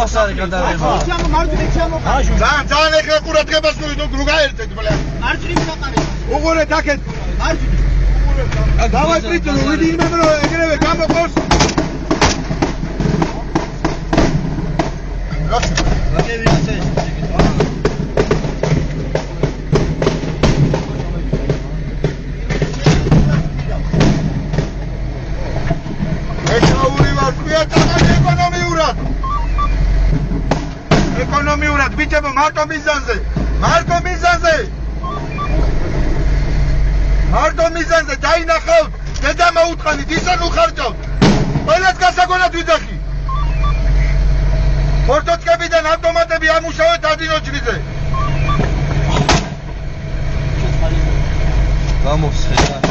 მოხსარე გადავება. ძალიან ეხლა ყურადღებას ნუ გაერთეთ ბლა. მარჯვნივ დაყარე. უღურეთ აქეთ. მარჯვნივ. დავაი პრიტო, ვიდი იმენ რომ ეგრევე გამოყოს. ეკონომიურად ბიჭებო მარტო მიზანზე დაინახავთ დედა მოუთხანით ისე უხარჯავთ ყველას გასაგონად ვიძახი ფორტოჩკებიდან ავტომატები ამუშავეთ ადინოჩრიზე გამოსხელა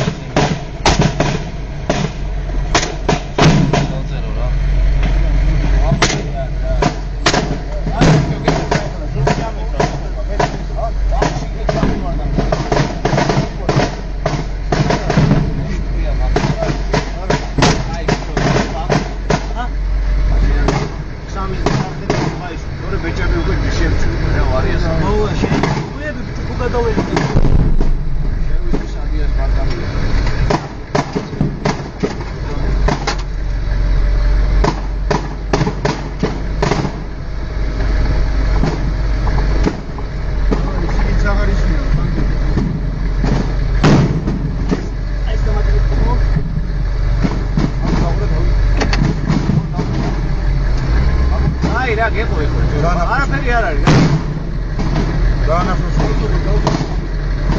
არაფერი არ არის.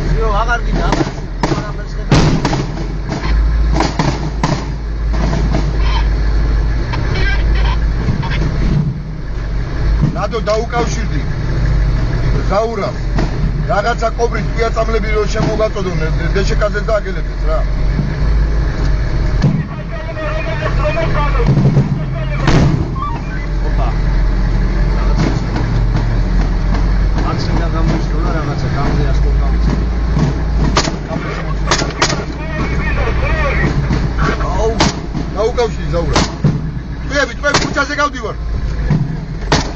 ზიო აღარ გინდა არაფერს ხედავ. ნადო დაუკავშირდი. ზაურას. რაღაცა კობრით პიაწამლები რო შემოგაწოდონ დეშეკაზე დააგელებდეს რა. დაუკავშირდი ზაურა. ტყვეები ქუჩაზე გავდივარ.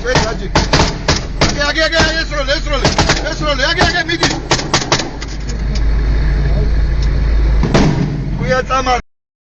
შენ აჯი. აგე ესროლე, აგე მიდი. ტყვია წამარ